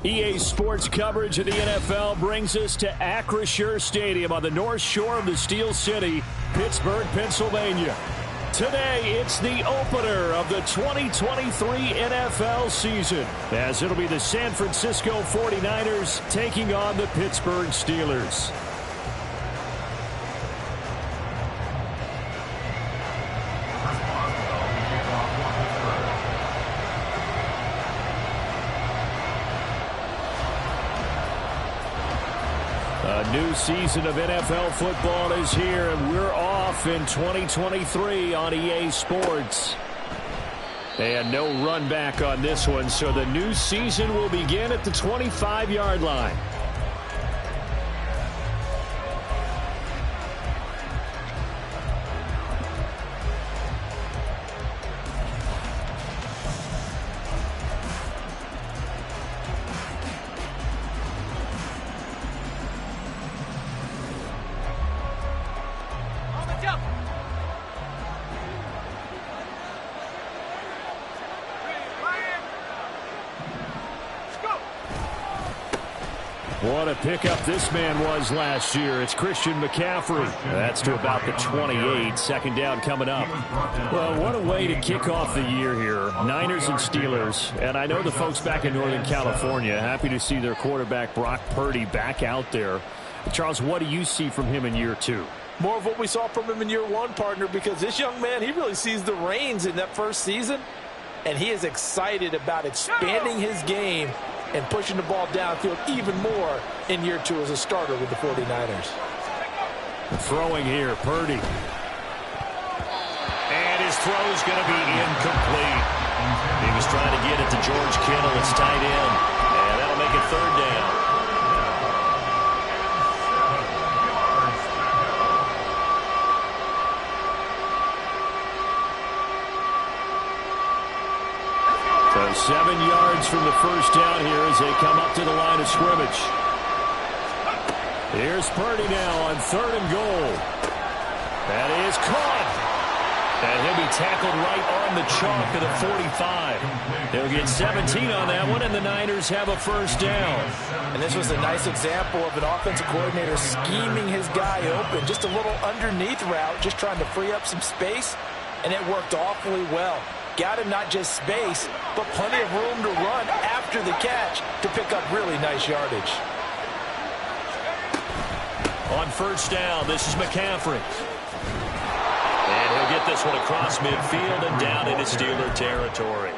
EA Sports coverage of the NFL brings us to Acrisure Stadium on the north shore of the Steel City, Pittsburgh, Pennsylvania. Today, it's the opener of the 2023 NFL season, as it'll be the San Francisco 49ers taking on the Pittsburgh Steelers. A new season of NFL football is here, and we're off in 2023 on EA Sports. And no run back on this one, so the new season will begin at the 25-yard line. What a pickup this man was last year. It's Christian McCaffrey. That's to about the 28. Second down coming up. Well, what a way to kick off the year here. Niners and Steelers. And I know the folks back in Northern California happy to see their quarterback Brock Purdy back out there. Charles, what do you see from him in year two? More of what we saw from him in year one, partner, because this young man, he really sees the reins in that first season. And he is excited about expanding his game and pushing the ball downfield even more in year two as a starter with the 49ers. Throwing here, Purdy. And his throw's going to be incomplete. He was trying to get it to George Kittle. It's tight end. And that'll make it third down. So 7 yards from the first down here as they come up to the line of scrimmage. Here's Purdy now on 3rd and goal. That is caught. And he'll be tackled right on the chalk of the 45. They'll get 17 on that one, and the Niners have a first down. And this was a nice example of an offensive coordinator scheming his guy open. Just a little underneath route, just trying to free up some space, and it worked awfully well. Got him not just space, but plenty of room to run after the catch to pick up really nice yardage. On first down, this is McCaffrey. And he'll get this one across midfield and down into Steeler territory.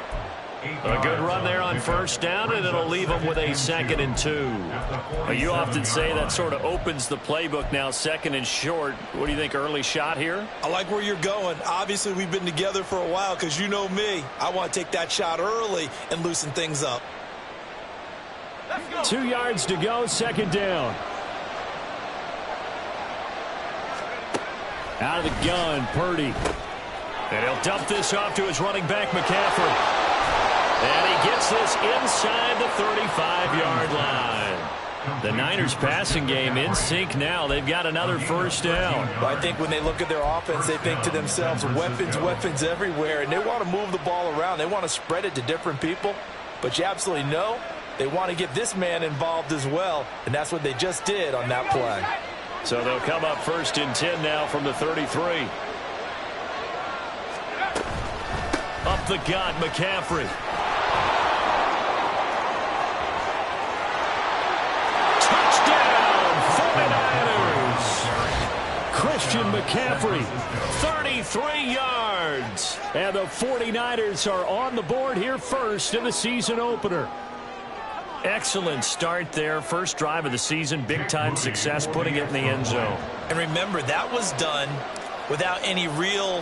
A good run there on first down, and it'll leave them with a 2nd and 2. You often say that sort of opens the playbook now, 2nd and short. What do you think, early shot here? I like where you're going. Obviously, we've been together for a while because you know me. I want to take that shot early and loosen things up. 2 yards to go, 2nd down. Out of the gun, Purdy. And he'll dump this off to his running back, McCaffrey. And he gets this inside the 35-yard line. The Niners passing game in sync now. They've got another first down. Well, I think when they look at their offense, they think to themselves, weapons everywhere, and they want to move the ball around. They want to spread it to different people. But you absolutely know they want to get this man involved as well, and that's what they just did on that play. So they'll come up 1st and 10 now from the 33. Up the gut, McCaffrey. Touchdown, 49ers. Christian McCaffrey, 33 yards. And the 49ers are on the board here first in the season opener. Excellent start there. First drive of the season. Big-time success putting it in the end zone. And remember, that was done without any real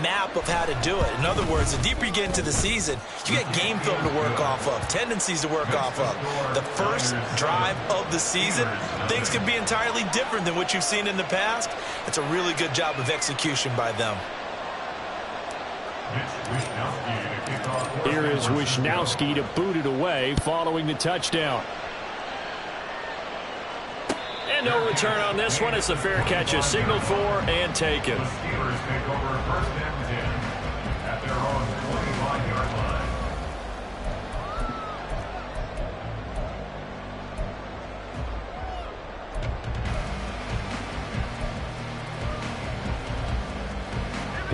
map of how to do it. In other words, the deeper you get into the season, you get game film to work off of, tendencies to work off of. The first drive of the season, things can be entirely different than what you've seen in the past. It's a really good job of execution by them. Here is Wisnowski to boot it away following the touchdown. And no return on this one as the fair catch is signaled for and taken.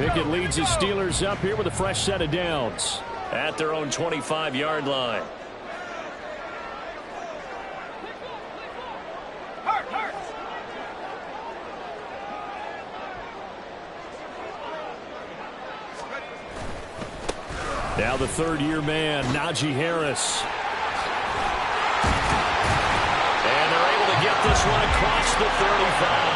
Pickett leads the Steelers up here with a fresh set of downs at their own 25-yard line. Now the third-year man, Najee Harris. And they're able to get this one across the 35.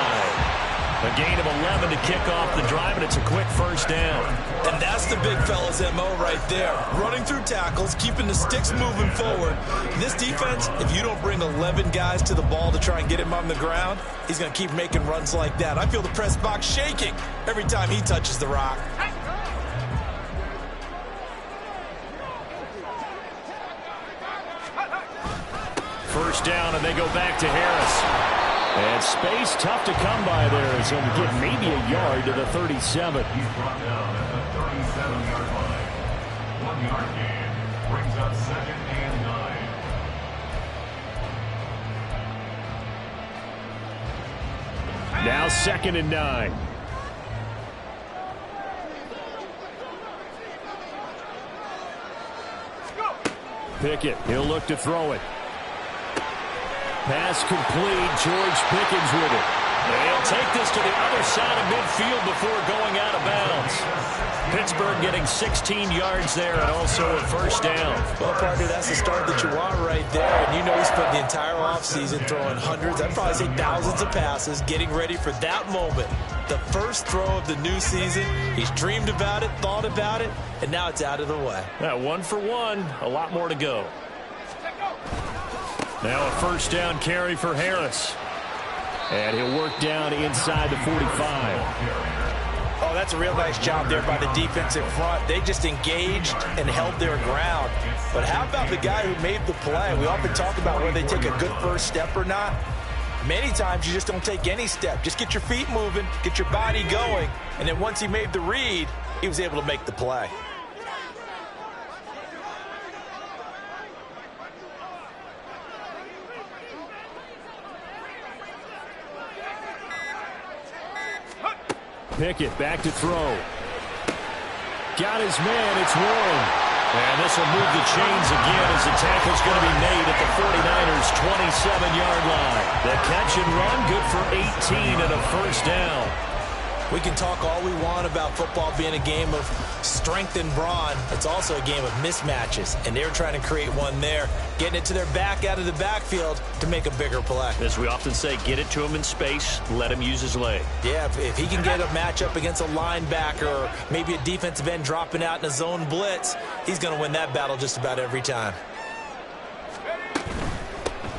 A gain of 11 to kick off the drive, and it's a quick first down. And that's the big fella's MO right there. Running through tackles, keeping the sticks moving forward. This defense, if you don't bring 11 guys to the ball to try and get him on the ground, he's going to keep making runs like that. I feel the press box shaking every time he touches the rock. First down, and they go back to Harris. And space tough to come by there as he'll get maybe a yard to the 37. He's brought down at the 37-yard line. 1-yard gain brings up 2nd and 9. Now 2nd and 9. Pickett, he'll look to throw it. Pass complete. George Pickens with it. They'll take this to the other side of midfield before going out of bounds. Pittsburgh getting 16 yards there and also a first down. Well, partner, that's the start that you want right there. And you know he spent the entire offseason throwing hundreds, I'd probably say thousands of passes, getting ready for that moment. The first throw of the new season. He's dreamed about it, thought about it, and now it's out of the way. 1 for 1. A lot more to go. Now a first down carry for Harris. And he'll work down inside the 45. Oh, that's a real nice job there by the defensive front. They just engaged and held their ground. But how about the guy who made the play? We often talk about whether they take a good first step or not. Many times you just don't take any step. Just get your feet moving, get your body going, and then once he made the read, he was able to make the play. Pickett back to throw. Got his man. It's Warren. And this will move the chains again as the tackle's going to be made at the 49ers' 27-yard line. The catch and run, good for 18 and a first down. We can talk all we want about football being a game of strength and brawn. It's also a game of mismatches, and they're trying to create one there, getting it to their back out of the backfield to make a bigger play. As we often say, get it to him in space, let him use his leg. Yeah, if he can get a matchup against a linebacker or maybe a defensive end dropping out in a zone blitz, he's going to win that battle just about every time.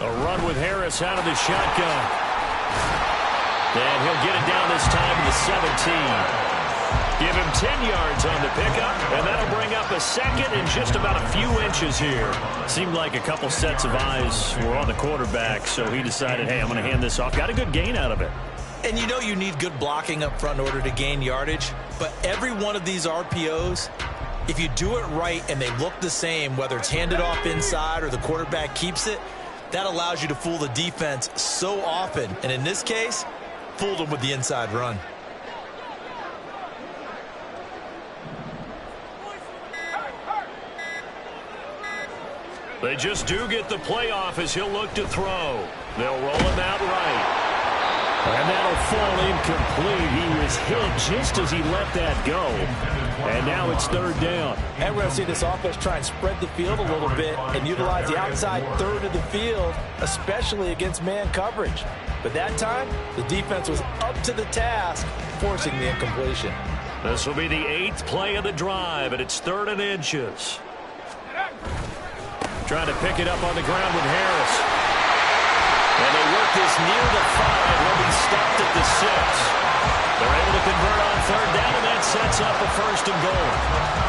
A run with Harris out of the shotgun. And he'll get it down this time to the 17. Give him 10 yards on the pickup, and that'll bring up a second and just about a few inches here. Seemed like a couple sets of eyes were on the quarterback, so he decided, hey, I'm going to hand this off. Got a good gain out of it. And you know you need good blocking up front in order to gain yardage, but every one of these RPOs, if you do it right and they look the same, whether it's handed off inside or the quarterback keeps it, that allows you to fool the defense so often. And in this case, fooled him with the inside run. They just do get the playoff as he'll look to throw. They'll roll him out right. And that'll fall incomplete. He was hit just as he let that go. And now it's third down. And we're going to see this offense try and spread the field a little bit and utilize the outside third of the field, especially against man coverage. But that time, the defense was up to the task, forcing the incompletion. This will be the 8th play of the drive, and it's 3rd and inches. Trying to pick it up on the ground with Harris. And they work this near the 5. He'll be stopped at the 6. They're able to convert on 3rd down, and that sets up a 1st and goal.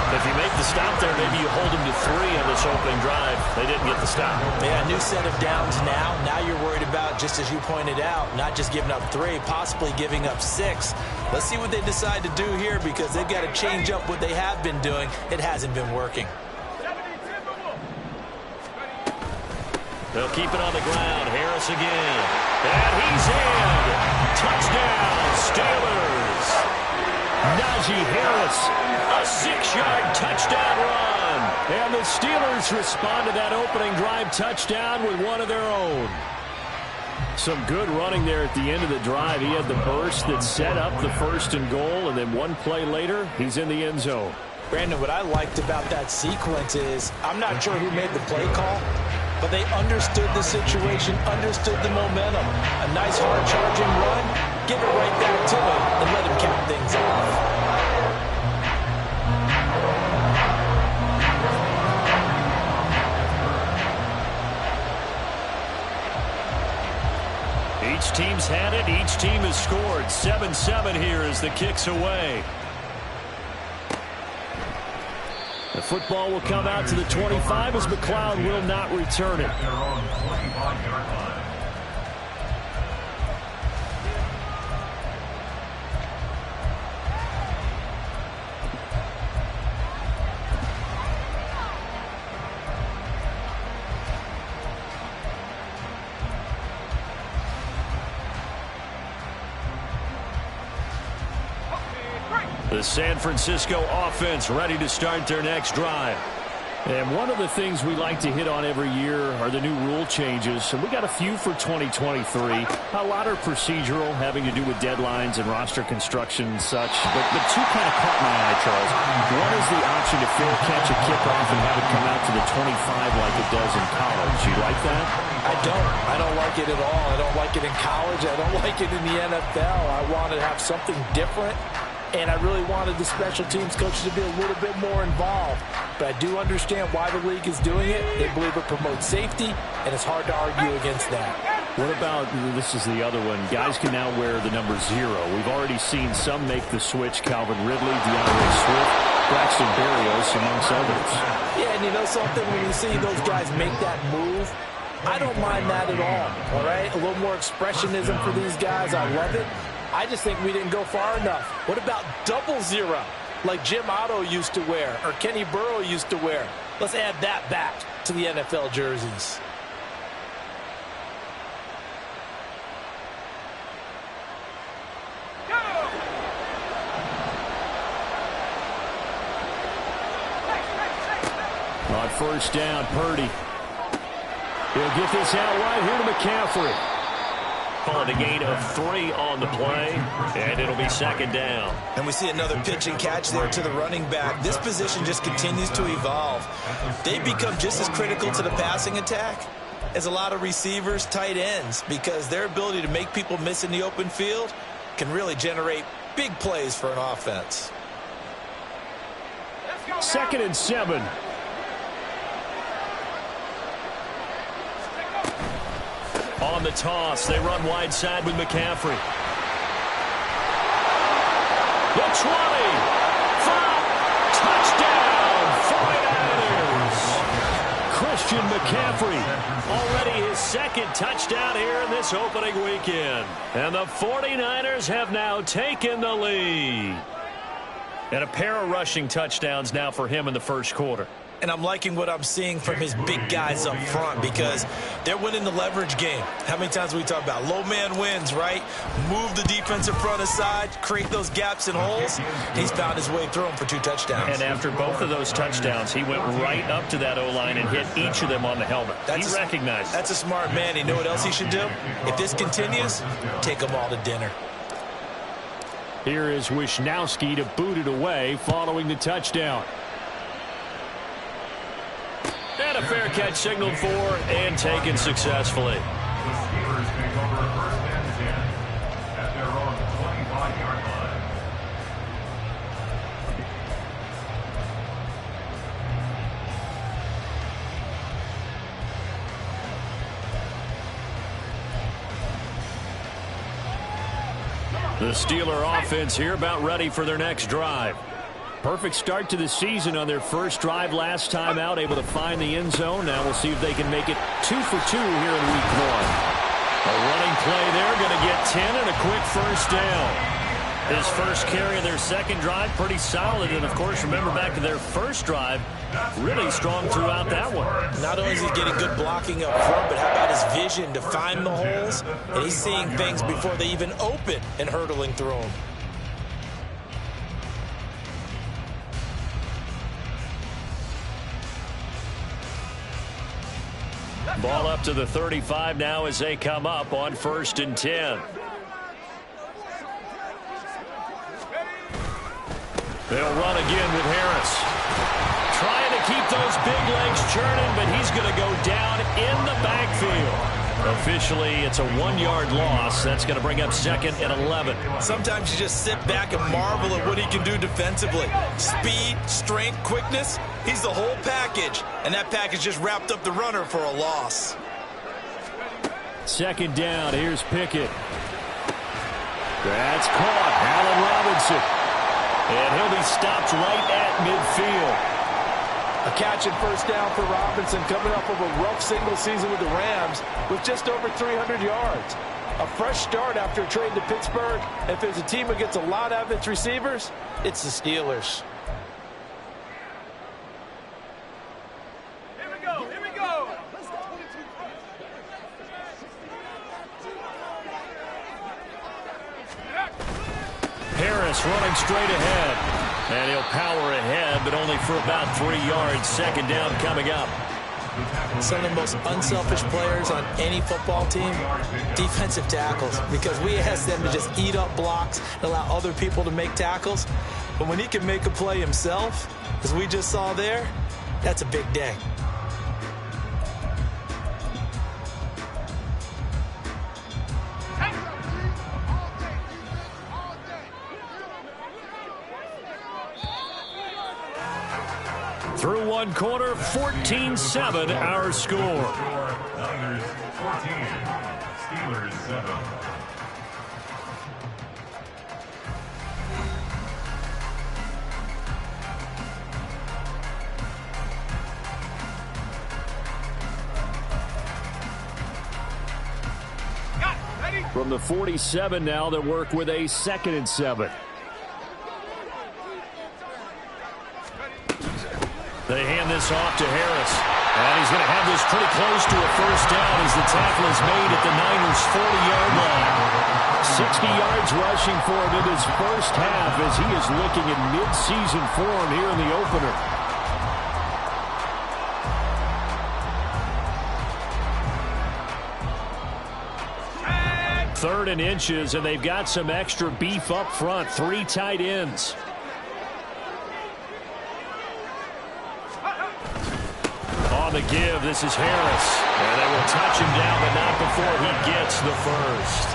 If you make the stop there, maybe you hold them to 3 on this opening drive. They didn't get the stop. Yeah, new set of downs now. Now you're worried about, just as you pointed out, not just giving up 3, possibly giving up 6. Let's see what they decide to do here because they've got to change up what they have been doing. It hasn't been working. They'll keep it on the ground. Harris again. And he's in. Touchdown, Steelers. Najee Harris, a 6-yard touchdown run. And the Steelers respond to that opening drive touchdown with one of their own. Some good running there at the end of the drive. He had the burst that set up the 1st and goal, and then one play later, he's in the end zone. Brandon, what I liked about that sequence is I'm not sure who made the play call, but they understood the situation, understood the momentum. A nice hard-charging run, give it right back to him, and let him cap things off. Each team's had it. Each team has scored. 7-7 here as the kick's away. The football will come out to the 25 as McLeod will not return it. Their own 25-yard line. The San Francisco offense ready to start their next drive. And one of the things we like to hit on every year are the new rule changes. And we got a few for 2023. A lot are procedural, having to do with deadlines and roster construction and such. But two kind of caught my eye, Charles. One is the option to fair catch a kickoff and have it come out to the 25 like it does in college. You like that? I don't like it at all. I don't like it in college. I don't like it in the NFL. I want to have something different. And I really wanted the special teams coaches to be a little bit more involved. But I do understand why the league is doing it. They believe it promotes safety, and it's hard to argue against that. What about, this is the other one, guys can now wear the number 0. We've already seen some make the switch. Calvin Ridley, DeAndre Swift, Braxton Berrios, amongst others. Yeah, and you know something? When you see those guys make that move, I don't mind that at all right? A little more expressionism for these guys. I love it. I just think we didn't go far enough. What about 00, like Jim Otto used to wear or Kenny Burrow used to wear? Let's add that back to the NFL jerseys. On first down, Purdy. He'll get this out wide here to McCaffrey. On a gain of 3 on the play, and it'll be 2nd down. And we see another pitch and catch there to the running back. This position just continues to evolve. They become just as critical to the passing attack as a lot of receivers, tight ends, because their ability to make people miss in the open field can really generate big plays for an offense. 2nd and 7. On the toss, they run wide side with McCaffrey. The 20. 5. Touchdown, 49ers. Christian McCaffrey, already his 2nd touchdown here in this opening weekend. And the 49ers have now taken the lead. And a pair of rushing touchdowns now for him in the first quarter. And I'm liking what I'm seeing from his big guys up front because they're winning the leverage game. How many times we talk about low man wins, right? Move the defensive front aside, create those gaps and holes. He's found his way through them for 2 touchdowns. And after both of those touchdowns, he went right up to that O-line and hit each of them on the helmet. He recognized. That's a smart man. You know what else he should do? If this continues, take them all to dinner. Here is Wisnowski to boot it away following the touchdown. And a fair catch signaled for and taken successfully. The Steelers take over 1st and 10 at their own 25-yard line. The Steeler offense here about ready for their next drive. Perfect start to the season on their first drive last time out, able to find the end zone. Now we'll see if they can make it 2 for 2 here in week 1. A running play there, going to get 10 and a quick first down. His first carry of their 2nd drive, pretty solid. And, of course, remember back to their first drive, really strong throughout that one. Not only is he getting good blocking up front, but how about his vision to find the holes? And he's seeing things before they even open and hurtling through them. Ball up to the 35 now as they come up on 1st and 10. They'll run again with Harris. Trying to keep those big legs churning, but he's going to go down in the backfield. Officially, it's a 1-yard loss. That's going to bring up 2nd and 11. Sometimes you just sit back and marvel at what he can do defensively. Speed, strength, quickness, he's the whole package. And that package just wrapped up the runner for a loss. 2nd down, here's Pickett. That's caught, Allen Robinson. And he'll be stopped right at midfield. A catch and 1st down for Robinson, coming off of a rough single season with the Rams with just over 300 yards. A fresh start after a trade to Pittsburgh. If there's a team that gets a lot out of its receivers, it's the Steelers. Here we go, here we go. Harris running straight ahead. And he'll power ahead, but only for about 3 yards. 2nd down coming up. Some of the most unselfish players on any football team, defensive tackles, because we ask them to just eat up blocks and allow other people to make tackles. But when he can make a play himself, as we just saw there, that's a big day. Through 1 quarter, 14-7 our score. Niners 14, Steelers 7. From the 47 now, they'll work with a 2nd and 7. They hand this off to Harris. And he's going to have this pretty close to a 1st down as the tackle is made at the Niners' 40-yard line. 60 yards rushing for him in his 1st half as he is looking in mid-season form here in the opener. Third and inches, and they've got some extra beef up front. 3 tight ends. On the give, this is Harris. And they will touch him down, but not before he gets the 1st.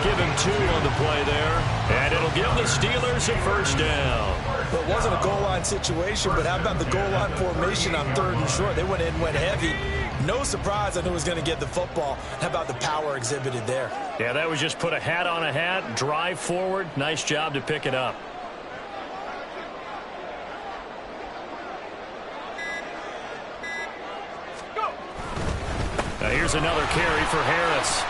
Give him 2 on the play there. And it'll give the Steelers a 1st down. Well, it wasn't a goal line situation, but how about the goal line formation on 3rd and short? They went in, went heavy. No surprise, I knew he was going to get the football. How about the power exhibited there? Yeah, that was just put a hat on a hat, drive forward. Nice job to pick it up. Now here's another carry for Harris.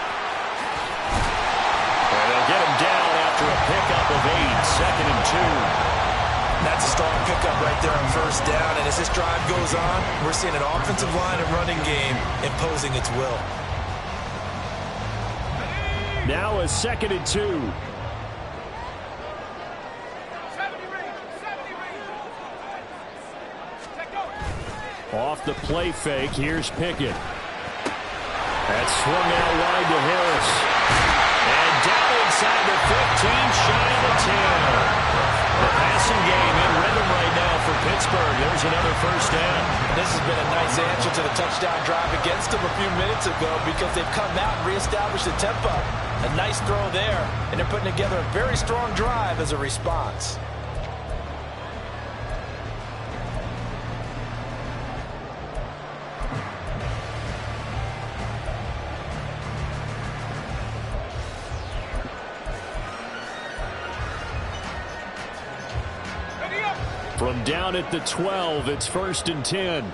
And they'll get him down after a pickup of 8, 2nd and 2. That's a strong pickup right there on 1st down. And as this drive goes on, we're seeing an offensive line and running game imposing its will. Now a 2nd and 2. Off the play fake, here's Pickett. That's swung out wide to Harris. And down inside the 15, shy of the 10. The passing game in rhythm right now for Pittsburgh. There's another 1st down. This has been a nice answer to the touchdown drive against them a few minutes ago because they've come out and reestablished the tempo. A nice throw there, and they're putting together a very strong drive as a response. From down at the 12, it's 1st and 10.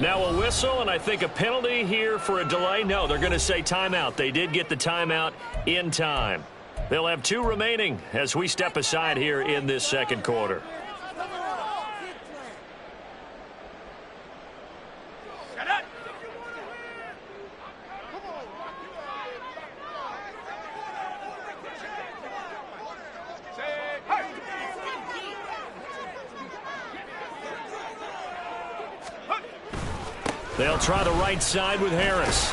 Now a whistle, and I think a penalty here for a delay. No, they're going to say timeout. They did get the timeout in time. They'll have 2 remaining as we step aside here in this 2nd quarter. They'll try the right side with Harris.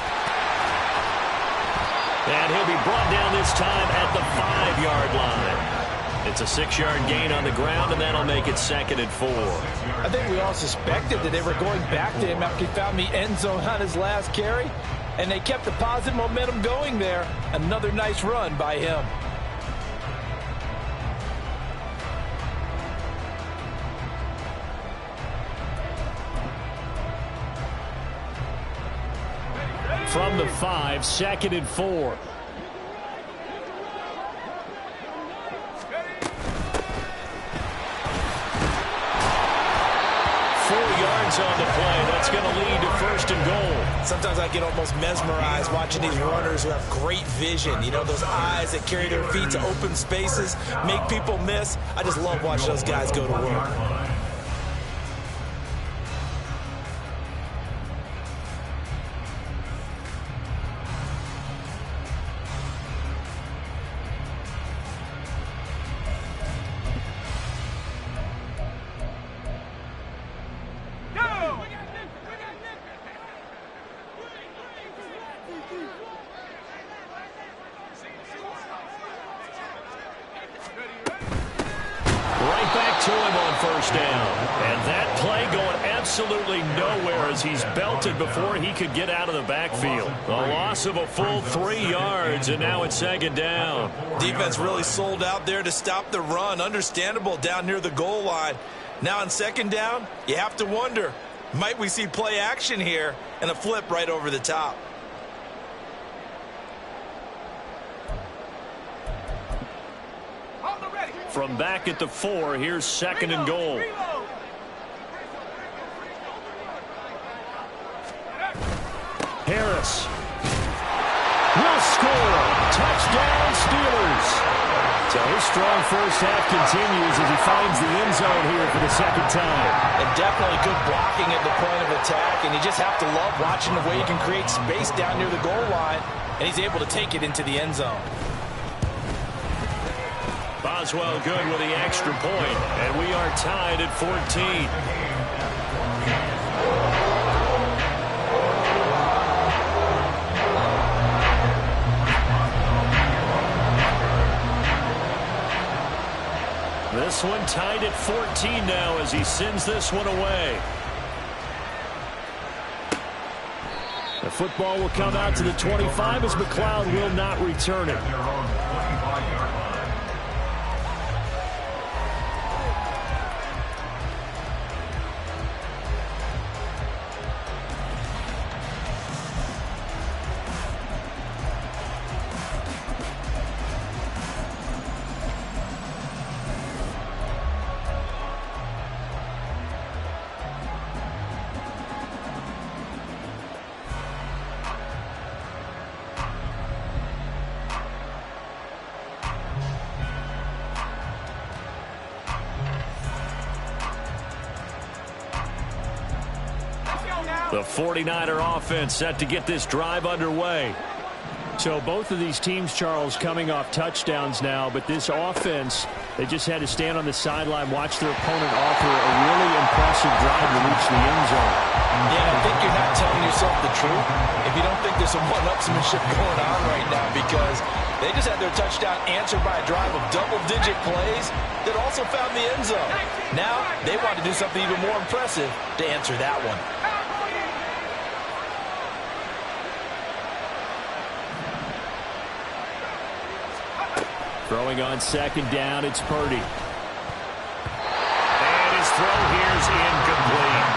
And he'll be brought down this time at the 5-yard line. It's a 6-yard gain on the ground, and that'll make it 2nd and 4. I think we all suspected that they were going back to him after he found the end zone on his last carry, and they kept the positive momentum going there. Another nice run by him. From the 5, 2nd and 4. On the play. That's going to lead to 1st and goal. Sometimes I get almost mesmerized watching these runners who have great vision. You know, those eyes that carry their feet to open spaces, make people miss. I just love watching those guys go to work. To him on 1st down. And that play going absolutely nowhere as he's belted before he could get out of the backfield. A loss of a full 3 yards, and now it's 2nd down. Defense really sold out there to stop the run. Understandable down near the goal line. Now on 2nd down, you have to wonder, might we see play action here and a flip right over the top? From back at the 4, here's 2nd and goal. Harris will score. Touchdown, Steelers. So his strong first half continues as he finds the end zone here for the 2nd time. And definitely good blocking at the point of attack, and you just have to love watching the way he can create space down near the goal line, and he's able to take it into the end zone. Boswell good with the extra point, and we are tied at 14. This one tied at 14 now as he sends this one away. The football will come out to the 25 as McLeod will not return it. The 49er offense set to get this drive underway. So both of these teams, Charles, coming off touchdowns now, but this offense, they just had to stand on the sideline, watch their opponent offer a really impressive drive to reach the end zone. Yeah, I think you're not telling yourself the truth if you don't think there's some one-upsmanship going on right now, because they just had their touchdown answered by a drive of double-digit plays that also found the end zone. Now they want to do something even more impressive to answer that one. Throwing on 2nd down, it's Purdy. And his throw here's incomplete.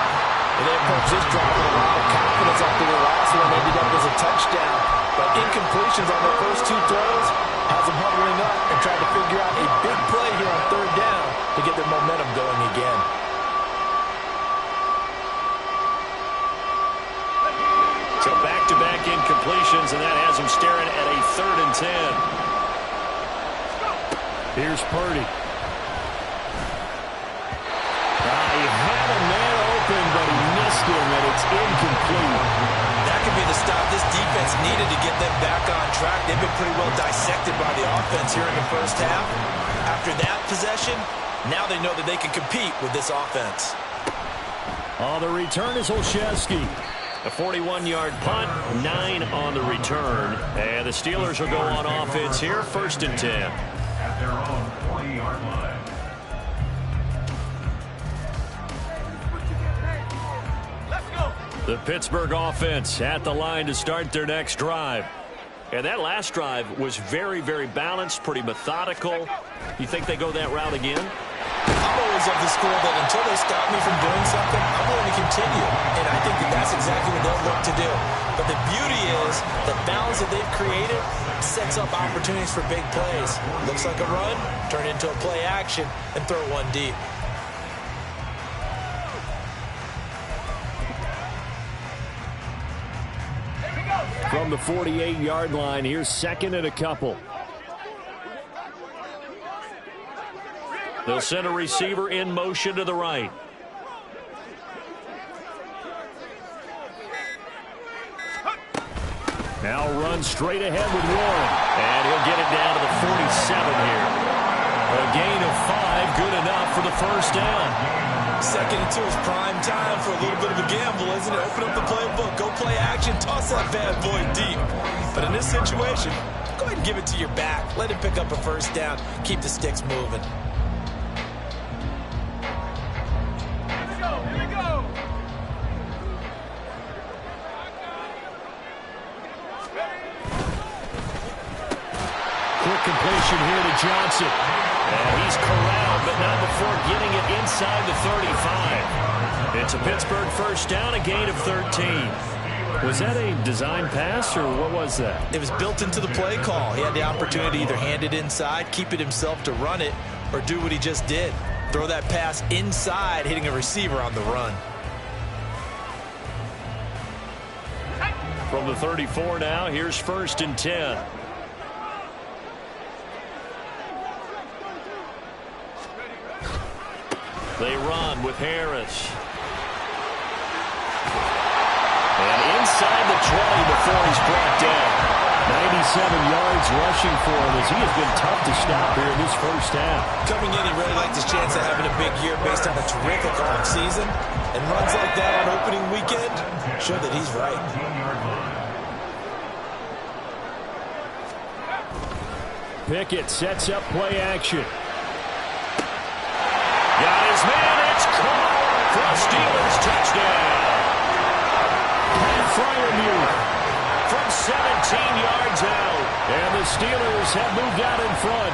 And they approach this drive with a lot of confidence after the last one ended up as a touchdown. But incompletions on their first 2 throws has them huddling up and trying to figure out a big play here on 3rd down to get their momentum going again. So back-to-back incompletions, and that has him staring at a 3rd and 10. Here's Purdy. He had a man open, but he missed him, and it's incomplete. That could be the stop this defense needed to get them back on track. They've been pretty well dissected by the offense here in the first half. After that possession, now they know that they can compete with this offense. On the return is Olszewski. A 41-yard punt, 9 on the return. And the Steelers will go on offense here, 1st and 10. At their own 40-yard line. The Pittsburgh offense at the line to start their next drive. And that last drive was very, very balanced, pretty methodical. You think they go that route again? I'm always of the school that until they stop me from doing something, I'm going to continue. And I think that that's exactly what they'll look to do. But the beauty is the balance that they've created sets up opportunities for big plays. Looks like a run, turn it into a play action, and throw one deep. From the 48-yard line, here's 2nd and a couple. They'll send a receiver in motion to the right. Now run straight ahead with Warren. And he'll get it down to the 47 here. A gain of 5, good enough for the 1st down. 2nd and 2 is prime time for a little bit of a gamble, isn't it? Open up the playbook, go play action, toss that bad boy deep. But in this situation, go ahead and give it to your back. Let him pick up a 1st down. Keep the sticks moving. Here we go. Quick completion here to Johnson. And he's corralled, but not before getting it inside the 35. It's a Pittsburgh 1st down, a gain of 13. Was that a design pass, or what was that? It was built into the play call. He had the opportunity to either hand it inside, keep it himself to run it, or do what he just did. Throw that pass inside, hitting a receiver on the run. From the 34 now, here's 1st and 10. They run with Harris. And inside the 20 before he's brought down. 97 yards rushing for him as he has been tough to stop here in this 1st half. Coming in, he really liked his chance of having a big year based on a terrific offseason. And runs like that on opening weekend show that he's right. Pickett sets up play action. Got his man, it's caught for a Steelers touchdown. Pat Freiermuth from 17 yards out. And the Steelers have moved out in front.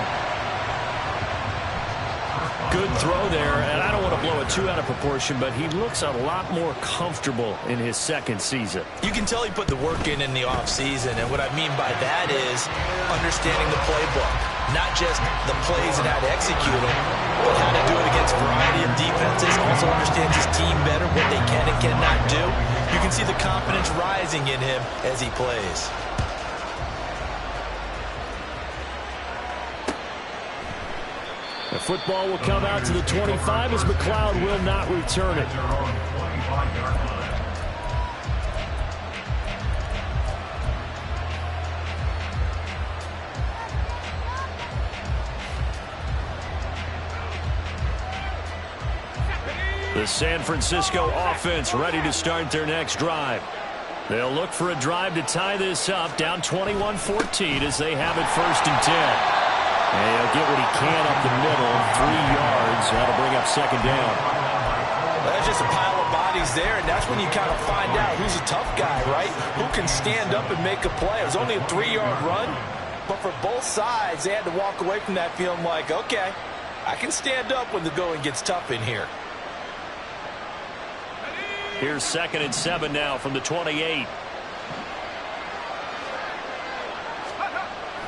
Good throw there, and I don't want to blow it too out of proportion, but he looks a lot more comfortable in his 2nd season. You can tell he put the work in the offseason, and what I mean by that is understanding the playbook. Not just the plays and how to execute them, but how to do it against a variety of defenses. Also understands his team better, what they can and cannot do. You can see the confidence rising in him as he plays. The football will come out to the 25 as McLeod will not return it. The San Francisco offense ready to start their next drive. They'll look for a drive to tie this up, down 21-14 as they have it 1st and 10. And he'll get what he can up the middle, 3 yards. That'll bring up 2nd down. That's just a pile of bodies there, and that's when you kind of find out who's a tough guy, right? Who can stand up and make a play. It was only a 3-yard run, but for both sides, they had to walk away from that feeling like, okay, I can stand up when the going gets tough in here. Here's 2nd and 7 now from the 28.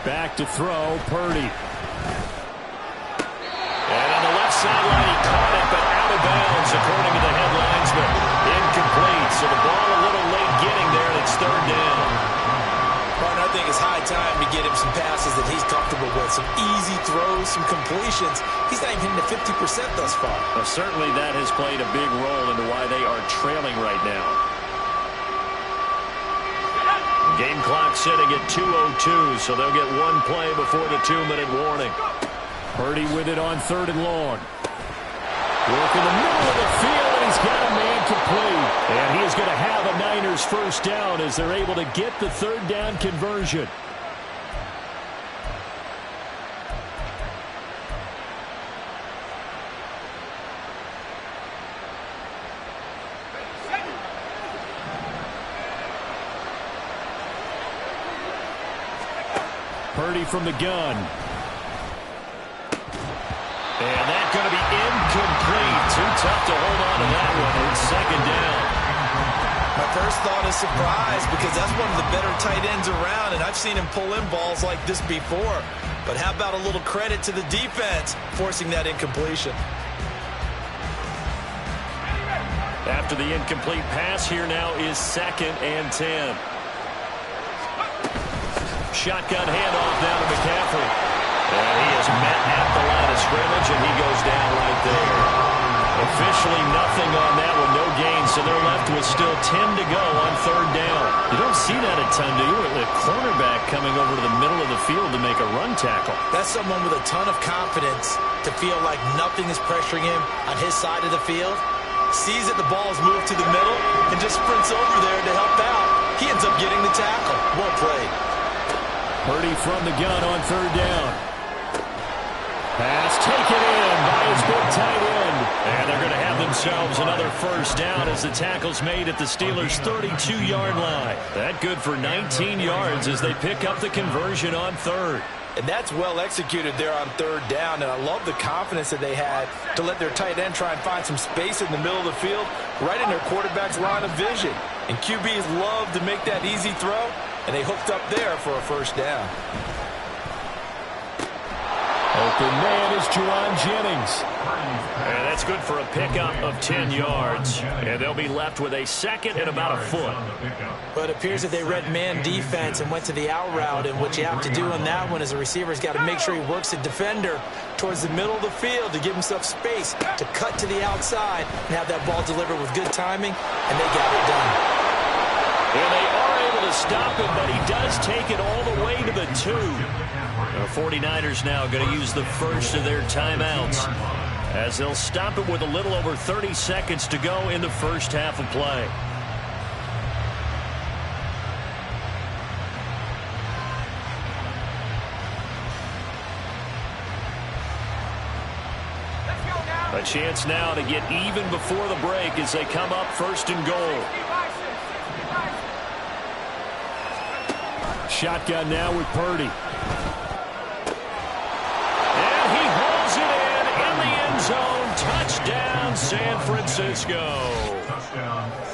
Back to throw, Purdy. And on the left sideline, he caught it, but out of bounds, according to the headlines, but incomplete. So the ball a little late getting there, and it's 3rd down. Well, I think it's high time to get him some passes that he's comfortable with. Some easy throws, some completions. He's not even hitting the 50% thus far. Well, certainly that has played a big role into why they are trailing right now. Game clock sitting at 2:02, so they'll get one play before the 2-minute warning. Purdy with it on 3rd and long. Work in the middle of the field, and he's He's got a man complete. And he is going to have a Niners first down as they're able to get the third down conversion. Purdy from the gun. And that's going to be incomplete. Too tough to hold on to that one. It's second down. My first thought is surprise because that's one of the better tight ends around, and I've seen him pull in balls like this before. But how about a little credit to the defense forcing that incompletion? After the incomplete pass, here now is 2nd and 10. Shotgun handoff down to McCaffrey. And he is met at the line of scrimmage, and he goes down right there. Officially nothing on that one, no gain, so they're left with still 10 to go on third down. You don't see that a ton, do you? The cornerback coming over to the middle of the field to make a run tackle. That's someone with a ton of confidence to feel like nothing is pressuring him on his side of the field. Sees that the ball is moved to the middle and just sprints over there to help out. He ends up getting the tackle. Well played. Purdy from the gun on third down. Pass taken in by his big tight end. And they're going to have themselves another first down as the tackle's made at the Steelers' 32-yard line. That good for 19 yards as they pick up the conversion on third. And that's well executed there on third down. And I love the confidence that they had to let their tight end try and find some space in the middle of the field, right in their quarterback's line of vision. And QBs love to make that easy throw, and they hooked up there for a first down. Open man is Juwan Jennings. And that's good for a pickup of 10 yards. And they'll be left with a second and about a foot. But it appears that they read man defense and went to the out route. And what you have to do on that one is a receiver's got to make sure he works the defender towards the middle of the field to give himself space to cut to the outside and have that ball delivered with good timing. And they got it done. And they are able to stop him, but he does take it all the way to the 2. The 49ers now going to use the first of their timeouts as they'll stop it with a little over 30 seconds to go in the first half of play. A chance now to get even before the break as they come up first and goal. Shotgun now with Purdy. Zone touchdown San Francisco.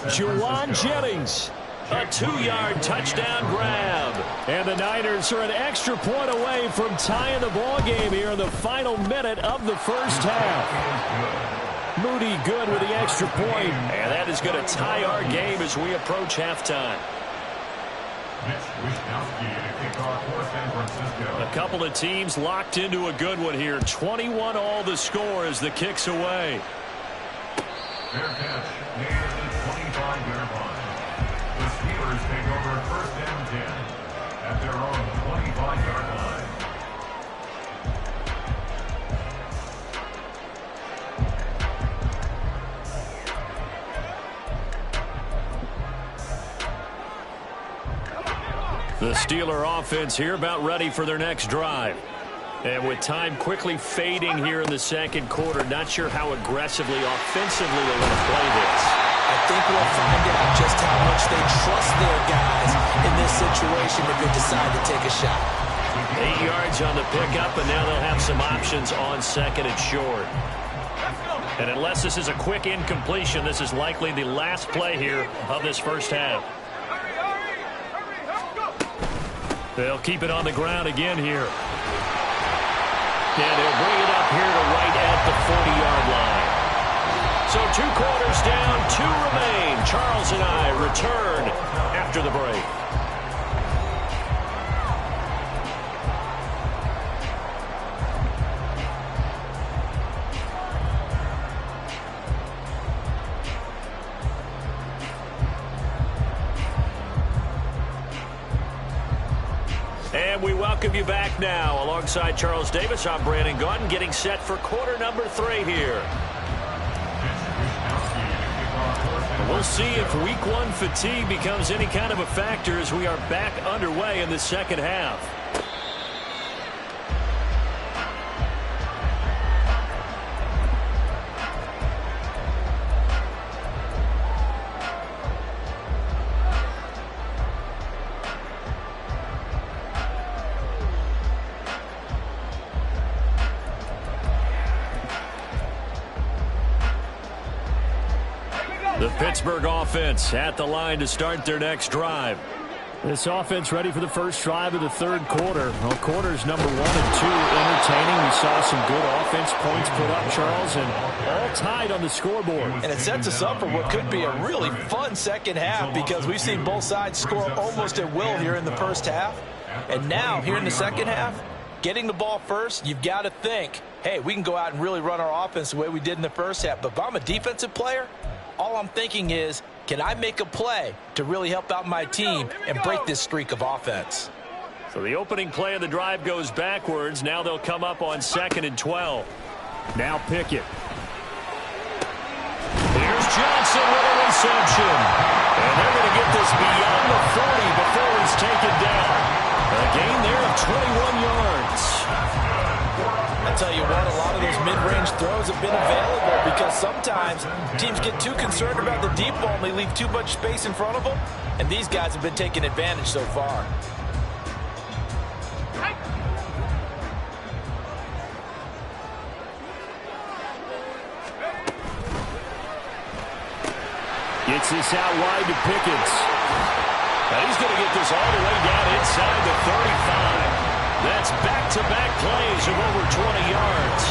Juwan Jennings, a 2-yard touchdown grab. And the Niners are an extra point away from tying the ball game here in the final minute of the first half. Moody good with the extra point, and that is going to tie our game as we approach halftime. A couple of teams locked into a good one here. 21 all the score as the kick's away. Fair catch made at the 25-yard line. The Steelers take over first and 10 at their own 25-yard line. The Steeler offense here about ready for their next drive. And with time quickly fading here in the second quarter, not sure how aggressively, offensively they're going to play this. I think we'll find out just how much they trust their guys in this situation if they decide to take a shot. 8 yards on the pickup, and now they'll have some options on second and short. And unless this is a quick incompletion, this is likely the last play here of this first half. They'll keep it on the ground again here. And they'll bring it up here to right at the 40-yard line. So 2 quarters down, 2 remain. Charles and I return after the break. And we welcome you back now. Alongside Charles Davis, I'm Brandon Gaudin, getting set for quarter number 3 here. We'll see if week one fatigue becomes any kind of a factor as we are back underway in the second half. The Pittsburgh offense at the line to start their next drive. This offense ready for the first drive of the third quarter. Well, quarters number 1 and 2 entertaining. We saw some good offense points put up, Charles, and all tied on the scoreboard. And it sets us up for what could be a really fun second half because we've seen both sides score almost at will here in the first half. And now, here in the second half, getting the ball first, you've got to think, hey, we can go out and really run our offense the way we did in the first half. But if I'm a defensive player, all I'm thinking is, can I make a play to really help out my team and break this streak of offense? So the opening play of the drive goes backwards. Now they'll come up on 2nd and 12. Now Pickett. Here's Johnson with a reception. And they're going to get this beyond the 40 before he's taken down. A gain there of 21 yards. I tell you what, a lot of those mid-range throws have been available because sometimes teams get too concerned about the deep ball and they leave too much space in front of them, and these guys have been taking advantage so far. Gets this out wide to Pickett. Now he's going to get this all the way down inside the 35. That's back-to-back plays of over 20 yards.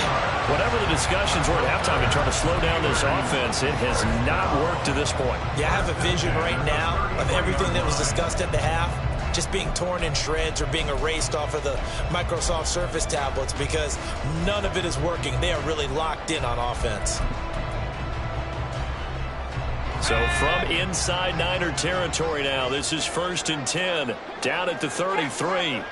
Whatever the discussions were at halftime in trying to slow down this offense, it has not worked to this point. Yeah, I have a vision right now of everything that was discussed at the half just being torn in shreds or being erased off of the Microsoft Surface tablets because none of it is working. They are really locked in on offense. So from inside Niner territory now, this is 1st and 10, down at the 33.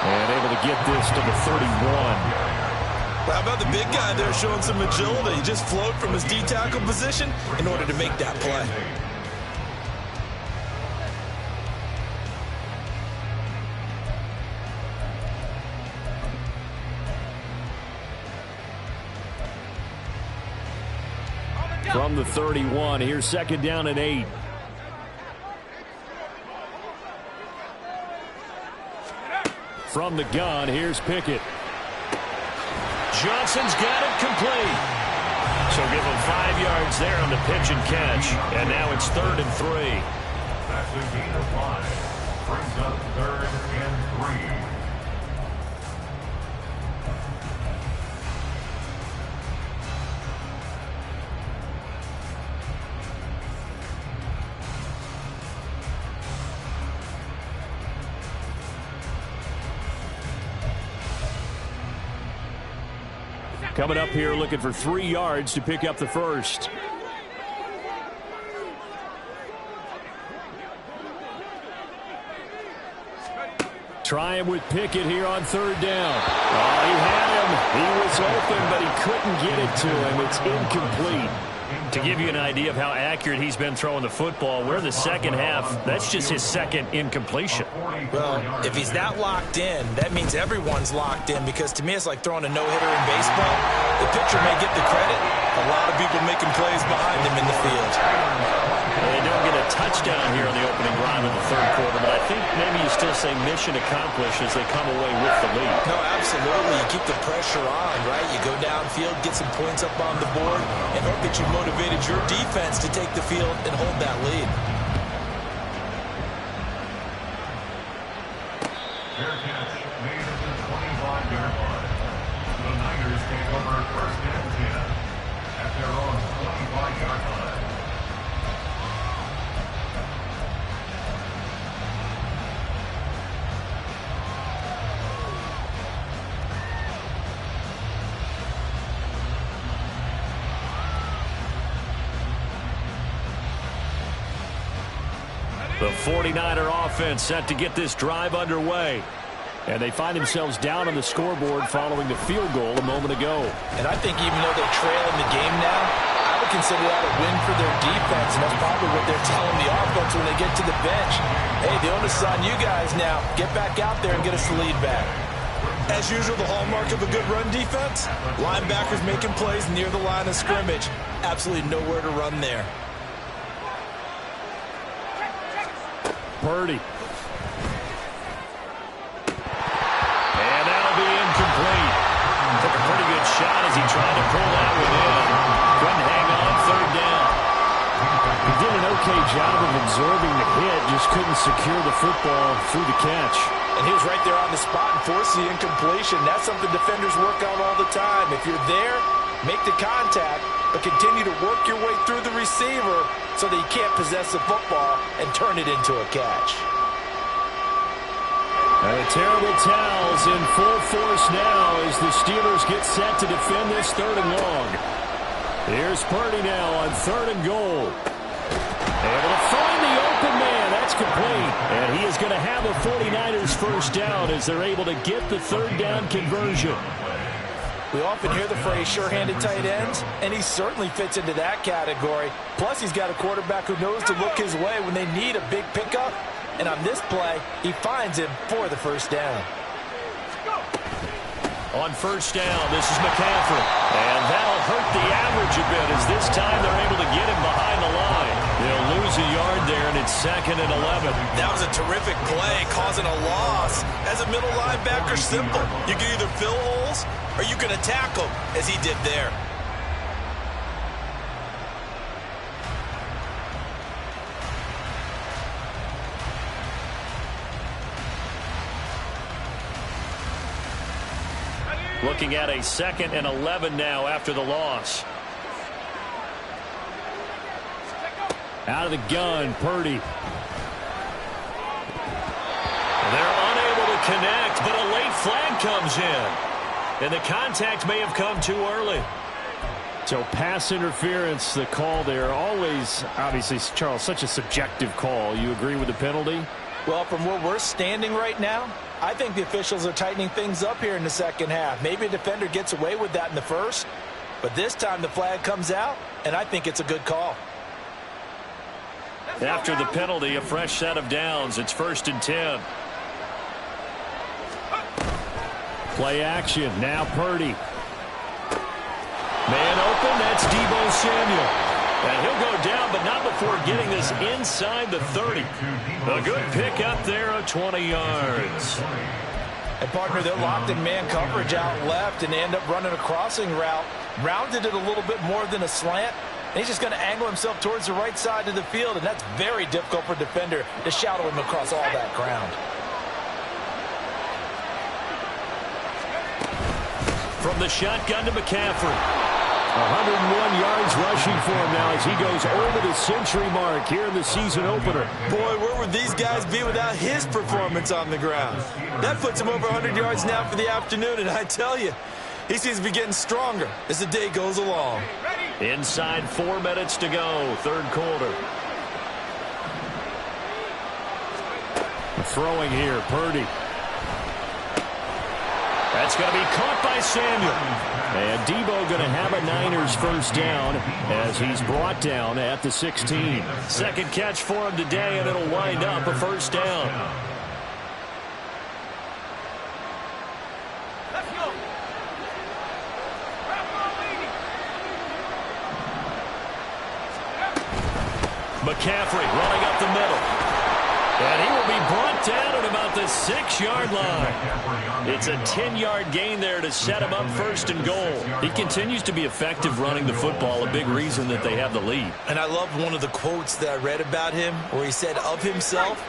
And able to get this to the 31. How about the big guy there showing some agility? He just flowed from his D-tackle position in order to make that play. From the 31, here's 2nd down and 8. From the gun, here's Pickett. Johnson's got it complete. So give him 5 yards there on the pitch and catch. And now it's 3rd and 3. That's a gain of 5. Brings up 3rd and 3. Coming up here looking for 3 yards to pick up the first. Try him with Pickett here on 3rd down. Oh, he had him. He was open, but he couldn't get it to him. It's incomplete. To give you an idea of how accurate he's been throwing the football, we're in the second half. That's just his 2nd incompletion. Well, if he's that locked in, that means everyone's locked in because to me it's like throwing a no-hitter in baseball. The pitcher may get the credit. A lot of people making plays behind him in the field. They don't get a touchdown here on the opening drive of the 3rd quarter, but I think maybe you still say mission accomplished as they come away with the lead. No, absolutely. You keep the pressure on, right? You go downfield, get some points up on the board, and hope that you motivated your defense to take the field and hold that lead. Fair catch made at the 25-yard line. The Niners take over 1st and 10 at their own 25-yard line. The 49er offense set to get this drive underway. And they find themselves down on the scoreboard following the field goal a moment ago. And I think even though they're trailing the game now, I would consider that a win for their defense, and that's probably what they're telling the offense when they get to the bench. Hey, the onus is on you guys now. Get back out there and get us the lead back. As usual, the hallmark of a good run defense, linebackers making plays near the line of scrimmage. Absolutely nowhere to run there. Purdy. And that'll be incomplete. Took a pretty good shot as he tried to pull that one in. Couldn't hang on third down. He did an okay job of absorbing the hit, just couldn't secure the football through the catch. And he was right there on the spot and forced the incompletion. That's something defenders work on all the time. If you're there, make the contact, but continue to work your way through the receiver so that you can't possess the football and turn it into a catch. And the terrible towels in full force now as the Steelers get set to defend this 3rd and long. Here's Purdy now on 3rd and goal. Able to find the open man. That's complete. And he is going to have a 49ers first down as they're able to get the 3rd down conversion. We often hear the phrase sure-handed tight ends, and he certainly fits into that category. Plus, he's got a quarterback who knows to look his way when they need a big pickup. And on this play, he finds him for the first down. On first down, this is McCaffrey. And that'll hurt the average a bit as this time they're able to get him behind the line. They'll lose a yard there, and it's 2nd and 11. That was a terrific play, causing a loss. As a middle linebacker, simple. You can either fill holes or you can attack them, as he did there. Looking at a 2nd and 11 now after the loss. Out of the gun, Purdy. They're unable to connect, but a late flag comes in. And the contact may have come too early. So pass interference, the call there. Always, obviously, Charles, such a subjective call. You agree with the penalty? Well, from where we're standing right now, I think the officials are tightening things up here in the second half. Maybe a defender gets away with that in the first, but this time the flag comes out, and I think it's a good call. After the penalty, a fresh set of downs. It's 1st and 10. Play action. Now Purdy. Man open. That's Deebo Samuel. And he'll go down, but not before getting this inside the 30. A good pick up there of 20 yards. And, partner, they're locked in man coverage out left, and they end up running a crossing route. Rounded it a little bit more than a slant. And he's just going to angle himself towards the right side of the field, and that's very difficult for a defender to shadow him across all that ground. From the shotgun to McCaffrey. 101 yards rushing for him now as he goes over the century mark here in the season opener. Boy, where would these guys be without his performance on the ground? That puts him over 100 yards now for the afternoon, and I tell you, he seems to be getting stronger as the day goes along. Inside 4 minutes to go, 3rd quarter. Throwing here, Purdy. That's going to be caught by Samuel. And Deebo going to have a Niners first down as he's brought down at the 16. Second catch for him today, and it'll wind up a first down. McCaffrey running up the middle. And he will be brought down at about the 6-yard line. It's a 10-yard gain there to set him up 1st and goal. He continues to be effective running the football, a big reason that they have the lead. And I love one of the quotes that I read about him where he said of himself,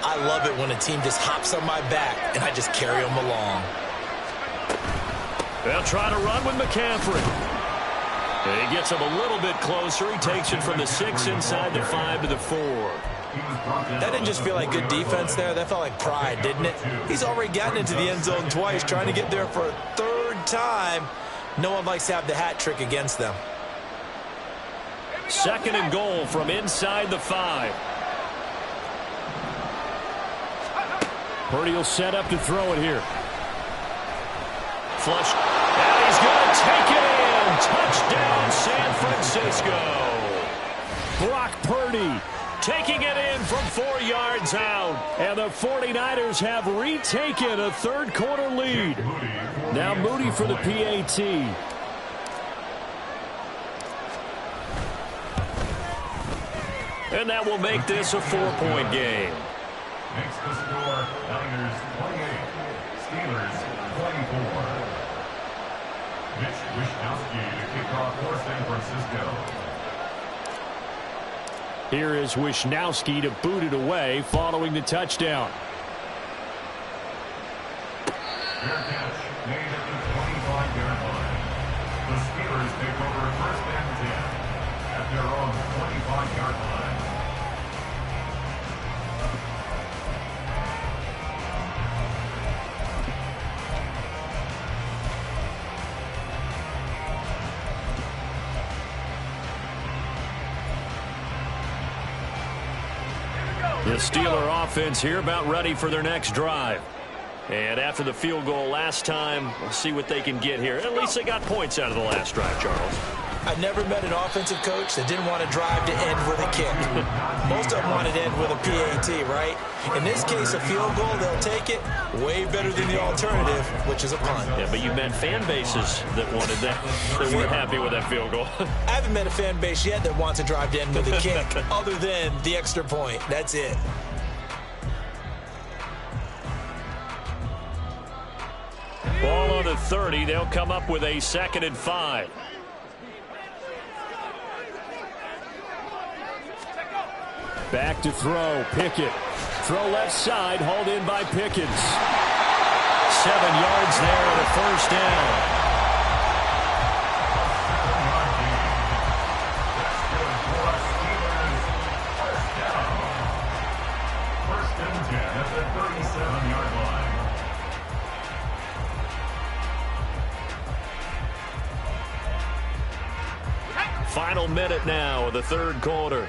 I love it when a team just hops on my back and I just carry them along. They'll try to run with McCaffrey. He gets him a little bit closer. He takes it from the 6 inside the 5 to the 4. That didn't just feel like good defense there. That felt like pride, didn't it? He's already gotten into the end zone twice, trying to get there for a 3rd time. No one likes to have the hat trick against them. 2nd and goal from inside the 5. Purdy will set up to throw it here. Flush. And he's going to take it in. Touchdown, San Francisco. Brock Purdy taking it in from 4 yards out. And the 49ers have retaken a third-quarter lead. Now Moody for the PAT. And that will make this a 4-point game. Makes the score Niners 28, Steelers 24. Mitch Wishnowsky to kick off for San Francisco. Here is Wishnowsky to boot it away following the touchdown. Fair catch made at the 25-yard line. The Steelers take over first and 10 at their own 25-yard line. The Steeler offense here about ready for their next drive. And after the field goal last time, we'll see what they can get here. At least they got points out of the last drive, Charles. I've never met an offensive coach that didn't want to drive to end with a kick. Most of them wanted to end with a PAT, right? In this case, a field goal, they'll take it. Way better than the alternative, which is a punt. Yeah, but you met fan bases that wanted that. They weren't happy with that field goal. I haven't met a fan base yet that wants to drive to end with a kick other than the extra point. That's it. Ball on the 30. They'll come up with a 2nd and 5. Back to throw. Pickett. Throw left side. Hauled in by Pickens. 7 yards there and a first down. First and 10 at the 37-yard line. Final minute now of the third quarter.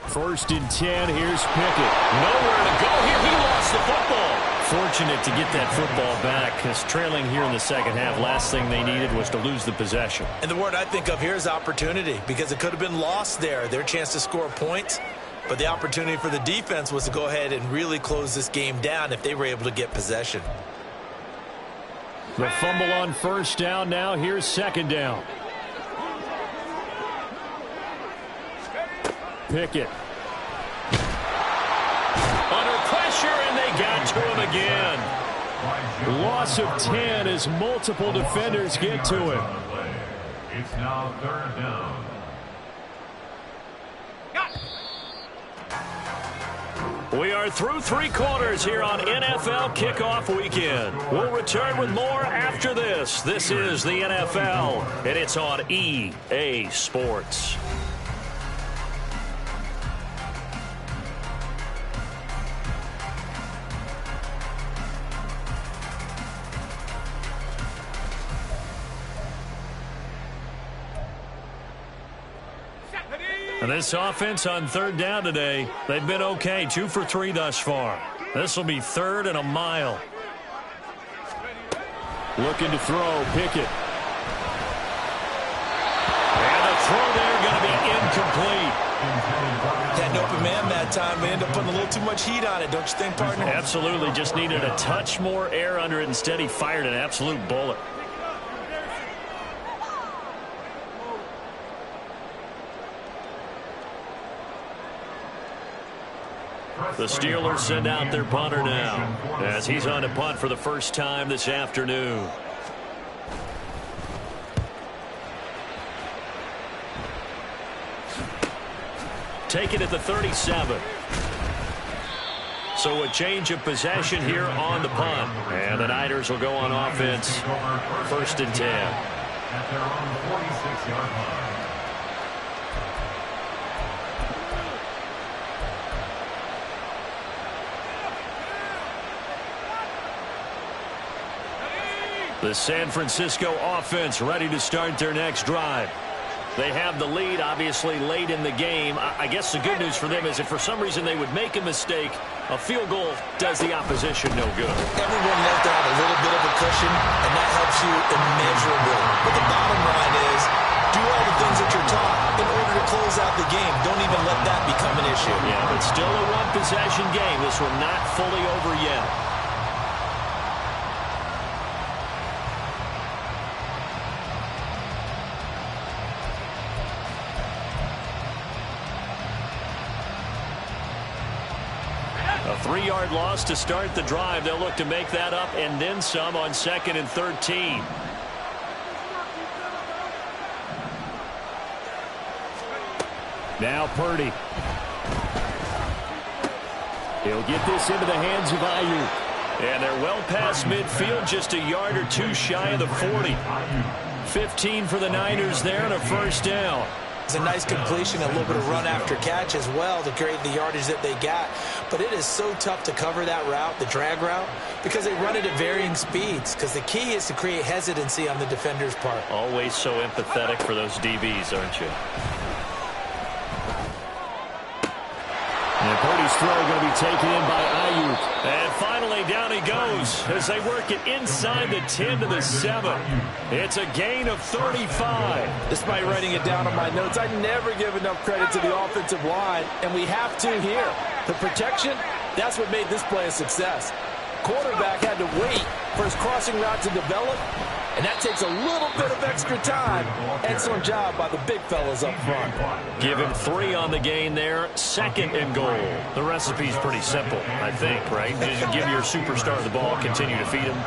First and 10. Here's Pickett. Nowhere to go here. He lost the football. Fortunate to get that football back, because trailing here in the second half, last thing they needed was to lose the possession. And the word I think of here is opportunity, because it could have been lost there. Their chance to score points. But the opportunity for the defense was to go ahead and really close this game down if they were able to get possession. The fumble on first down now. Here's second down. Pickett. Under pressure, and they got to him again. Loss of 10 as multiple defenders get to him. It's now third down. We are through 3 quarters here on NFL Kickoff Weekend. We'll return with more after this. This is the NFL, and it's on EA Sports. And this offense on third down today, they've been okay. 2 for 3 thus far. This will be 3rd and a mile. Looking to throw, Pickett. And the throw there going to be incomplete. Had an open man that time. They end up putting a little too much heat on it, don't you think, partner? Absolutely. Just needed a touch more air under it. Instead, he fired an absolute bullet. The Steelers send out their punter now as he's on to punt for the first time this afternoon. Take it at the 37. So a change of possession here on the punt. And the Niners will go on offense. 1st and 10. At their own 46-yard line. The San Francisco offense ready to start their next drive. They have the lead, obviously, late in the game. I guess the good news for them is if for some reason they would make a mistake, a field goal does the opposition no good. Everyone loves to have a little bit of a cushion, and that helps you immeasurably. But the bottom line is, do all the things that you're taught in order to close out the game. Don't even let that become an issue. Yeah, but still a one-possession game. This one not fully over yet. A 3-yard loss to start the drive. They'll look to make that up and then some on 2nd and 13. Now Purdy. He'll get this into the hands of Ayuk. And they're well past midfield, just a yard or two shy of the 40. 15 for the Niners there and a first down. It's a nice completion, a little bit of run after catch as well to create the yardage that they got. But it is so tough to cover that route, the drag route, because they run it at varying speeds. Because the key is to create hesitancy on the defender's part. Always so empathetic for those DBs, aren't you? And Purdy's throw going to be taken in by Ayuk. And finally down he goes as they work it inside the 10 to the 7. It's a gain of 35. Despite writing it down on my notes, I never give enough credit to the offensive line, and we have to here. The protection, that's what made this play a success. Quarterback had to wait for his crossing route to develop, and that takes a little bit of extra time. Excellent job by the big fellas up front. Give him 3 on the gain there. 2nd and goal. The recipe's pretty simple, I think, right? Just give your superstar the ball, continue to feed him.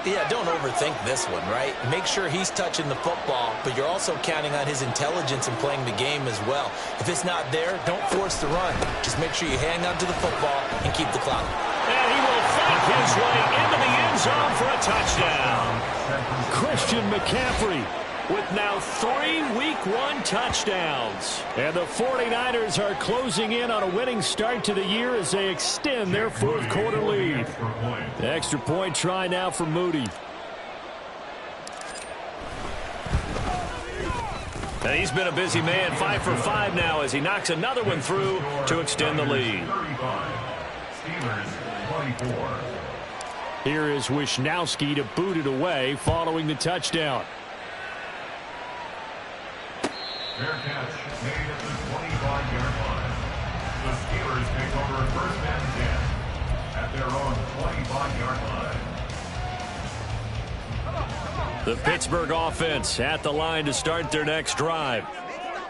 Yeah, don't overthink this one, right? Make sure he's touching the football, but you're also counting on his intelligence in playing the game as well. If it's not there, don't force the run. Just make sure you hang on to the football and keep the clock. And he will fight his way into the end zone for a touchdown. Christian McCaffrey with now 3 Week 1 touchdowns. And the 49ers are closing in on a winning start to the year as they extend their 4th quarter lead. The extra point try now for Moody. And he's been a busy man, 5 for 5 now as he knocks another one through to extend the lead. Here is Wisnowski to boot it away following the touchdown. Fair catch made at the 25-yard line. The Steelers take over 1st and 10 at their own 25-yard line. The Pittsburgh offense at the line to start their next drive.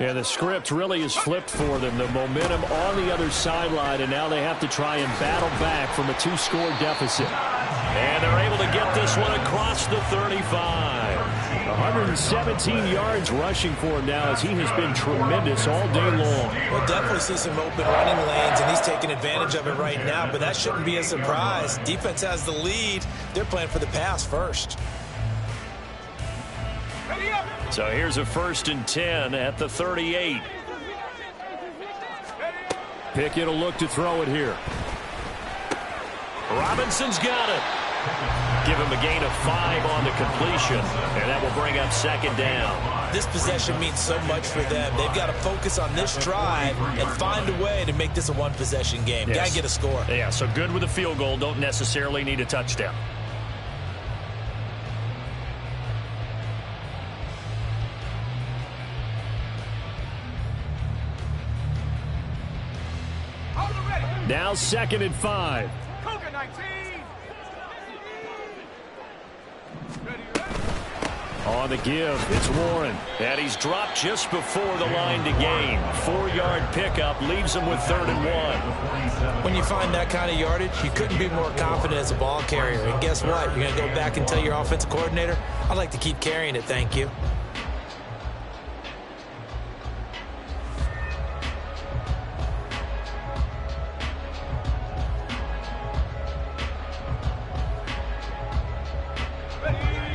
And the script really is flipped for them. The momentum on the other sideline, and now they have to try and battle back from a 2-score deficit. And they're able to get this one across the 35. 117 yards rushing for him now as he has been tremendous all day long. We'll definitely see some open running lanes, and he's taking advantage of it right now, but that shouldn't be a surprise. Defense has the lead. They're playing for the pass first. So here's a 1st and 10 at the 38. Pickett will look to throw it here. Robinson's got it. Give him a gain of 5 on the completion, and that will bring up 2nd down. This possession means so much for them. They've got to focus on this drive and find a way to make this a one-possession game. Yes. Got to get a score. Yeah, so good with a field goal. Don't necessarily need a touchdown. Now 2nd and 5. On the give, it's Warren. And he's dropped just before the line to gain. 4-yard pickup leaves him with 3rd and 1. When you find that kind of yardage, you couldn't be more confident as a ball carrier. And guess what? You're going to go back and tell your offensive coordinator, I'd like to keep carrying it, thank you.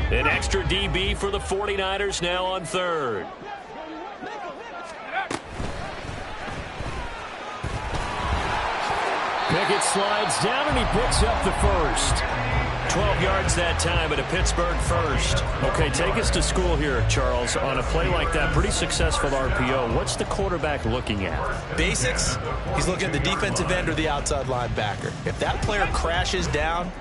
An extra DB for the 49ers now on 3rd. Pickett slides down and he picks up the 1st. 12 yards that time, but a Pittsburgh first. Okay, take us to school here, Charles. On a play like that, pretty successful RPO. What's the quarterback looking at? Basics, he's looking at the defensive end or the outside linebacker. If that player crashes down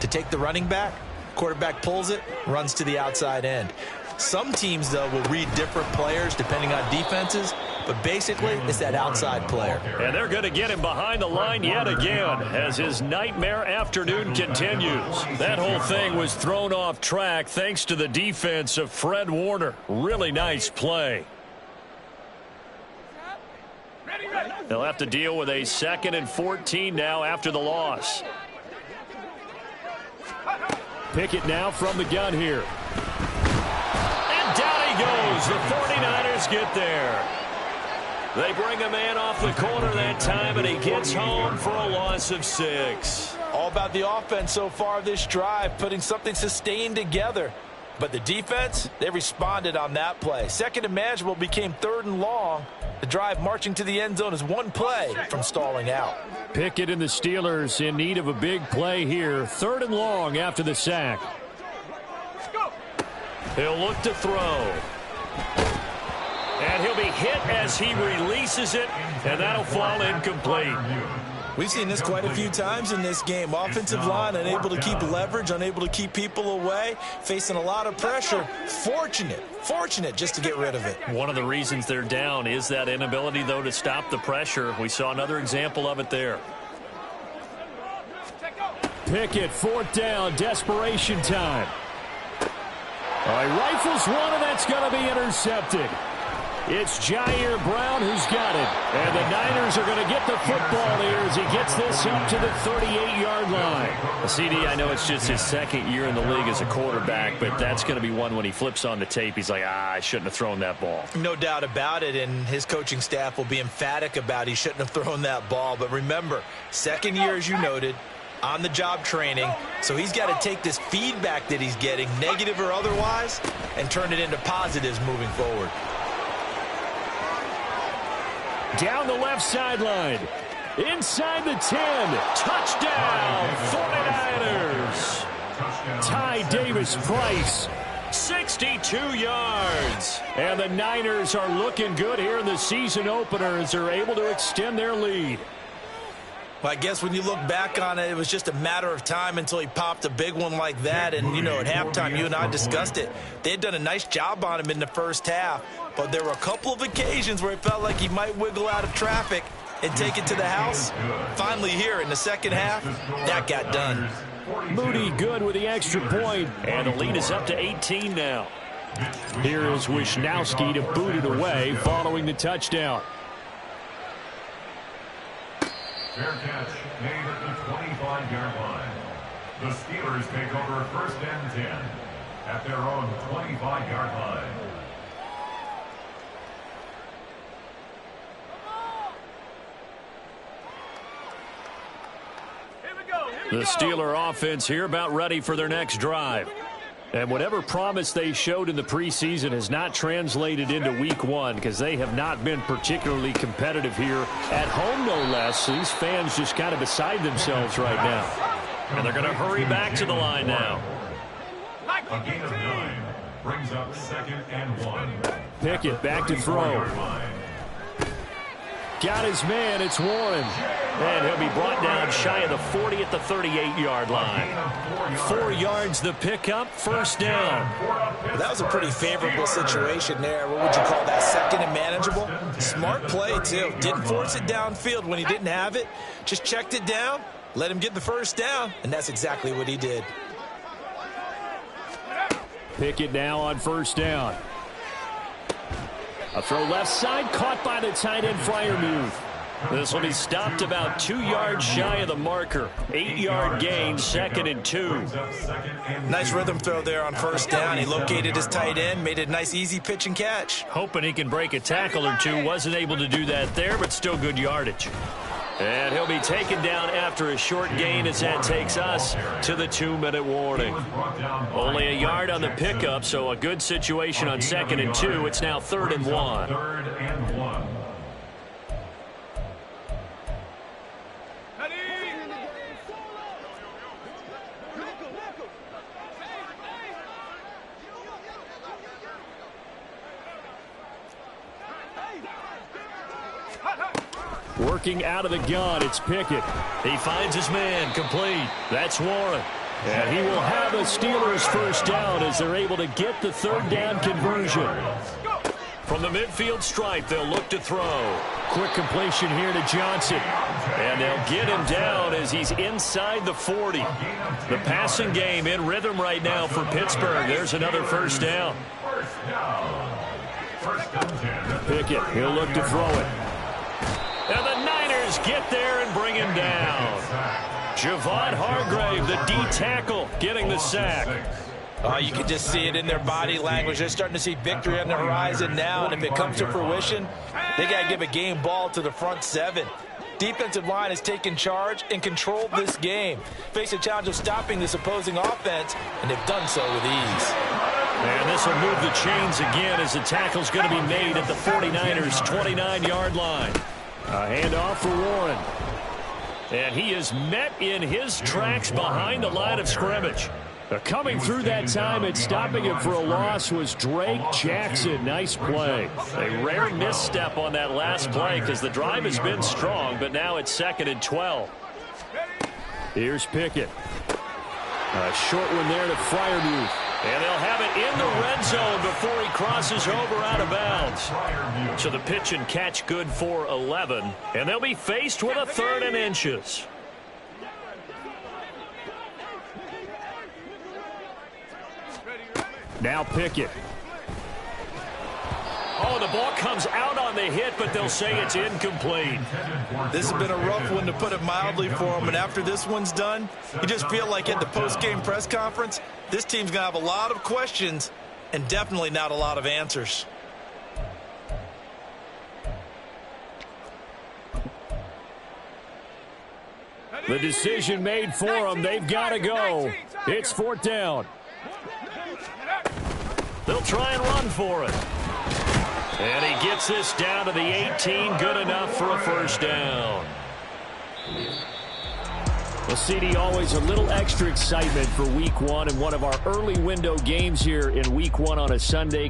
to take the running back, quarterback pulls it, runs to the outside end. Some teams, though, will read different players depending on defenses, but basically it's that outside player. And they're going to get him behind the line yet again as his nightmare afternoon continues. That whole thing was thrown off track thanks to the defense of Fred Warner. Really nice play. They'll have to deal with a 2nd and 14 now after the loss. Pickett now from the gun here. And down he goes. The 49ers get there. They bring a man off the corner that time, and he gets home for a loss of 6. All about the offense so far this drive, putting something sustained together. But the defense, they responded on that play. 2nd and manageable became 3rd and long. The drive marching to the end zone is one play from stalling out. Pickett and the Steelers in need of a big play here. 3rd and long after the sack. He'll look to throw. And he'll be hit as he releases it, and that'll fall incomplete. We've seen this quite a few times in this game. Offensive line unable to keep leverage, unable to keep people away, facing a lot of pressure. Fortunate just to get rid of it. One of the reasons they're down is that inability, though, to stop the pressure. We saw another example of it there. Pickett, 4th down, desperation time. All right, rifles one, and that's going to be intercepted. It's Jair Brown who's got it. And the Niners are going to get the football here as he gets this up to the 38-yard line. CD, I know it's just his 2nd year in the league as a quarterback, but that's going to be one when he flips on the tape. He's like, I shouldn't have thrown that ball. No doubt about it, and his coaching staff will be emphatic about he shouldn't have thrown that ball. But remember, 2nd year, as you noted, on-the-job training, so he's got to take this feedback that he's getting, negative or otherwise, and turn it into positives moving forward. Down the left sideline. Inside the 10. Touchdown, 49ers. Ty Davis-Price, 62 yards. And the Niners are looking good here in the season opener as they're able to extend their lead. Well, I guess when you look back on it, it was just a matter of time until he popped a big one like that. And, you know, at halftime, you and I discussed it. They had done a nice job on him in the first half. But there were a couple of occasions where it felt like he might wiggle out of traffic and take it to the house. Finally here in the 2nd half, that got done. Moody good with the extra point. And the lead is up to 18 now. Here is Wisnowski to boot it away following the touchdown. Fair catch made at the 25-yard line. The Steelers take over 1st and 10 at their own 25-yard line. The Steeler offense here about ready for their next drive. And whatever promise they showed in the preseason has not translated into week 1 because they have not been particularly competitive here at home, no less. So these fans just kind of beside themselves right now. And they're going to hurry back to the line now. A gain of 9 brings up 2nd and 1. Pickett back to throw. Got his man, it's Warren. And he'll be brought down shy of the 40 at the 38-yard line. 4 yards the pickup, 1st down. Well, that was a pretty favorable situation there. What would you call that, 2nd and manageable? Smart play, too. Didn't force it downfield when he didn't have it. Just checked it down, let him get the 1st down, and that's exactly what he did. Pickett now on 1st down. A throw left side, caught by the tight end Freiermuth. This will be stopped about 2 yards shy of the marker. 8-yard gain, 2nd and 2. Nice rhythm throw there on 1st down. He located his tight end, made a nice easy pitch and catch. Hoping he can break a tackle or two. Wasn't able to do that there, but still good yardage. And he'll be taken down after a short gain as that takes us to the 2-minute warning. Only a yard on the pickup, so a good situation on 2nd and 2. It's now 3rd and 1. 3rd and 1. Working out of the gun, it's Pickett. He finds his man, complete. That's Warren. And he will have a Steelers first down as they're able to get the third down conversion. From the midfield stripe, they'll look to throw. Quick completion here to Johnson. And they'll get him down as he's inside the 40. The passing game in rhythm right now for Pittsburgh. There's another first down. Pickett, he'll look to throw it. And the Niners get there and bring him down. Javon Hargrave, the D tackle, getting the sack. You can just see it in their body language. They're starting to see victory on the horizon now, and if it comes to fruition, they got to give a game ball to the front seven. Defensive line has taken charge and controlled this game. Face a challenge of stopping this opposing offense, and they've done so with ease. And this will move the chains again as the tackle's going to be made at the 49ers' 29-yard line. A handoff for Warren. And he is met in his tracks behind the line of scrimmage. Coming through that time and stopping him for a loss was Drake Jackson. Nice play. A rare misstep on that last play because the drive has been strong, but now it's 2nd and 12. Here's Pickett. A short one there to Freiermuth. And they'll have it in the red zone before he crosses over out of bounds. So the pitch and catch good for 11. And they'll be faced with a 3rd and inches. Now Pickett. Oh, the ball comes out on the hit, but they'll say it's incomplete. This has been a rough one, to put it mildly, for him. And after this one's done, you just feel like at the post-game press conference, this team's going to have a lot of questions and definitely not a lot of answers. The decision made for them. They've got to go. It's 4th down. They'll try and run for it. And he gets this down to the 18. Good enough for a first down. Well, CD, always a little extra excitement for Week 1 and one of our early window games here in Week 1 on a Sunday.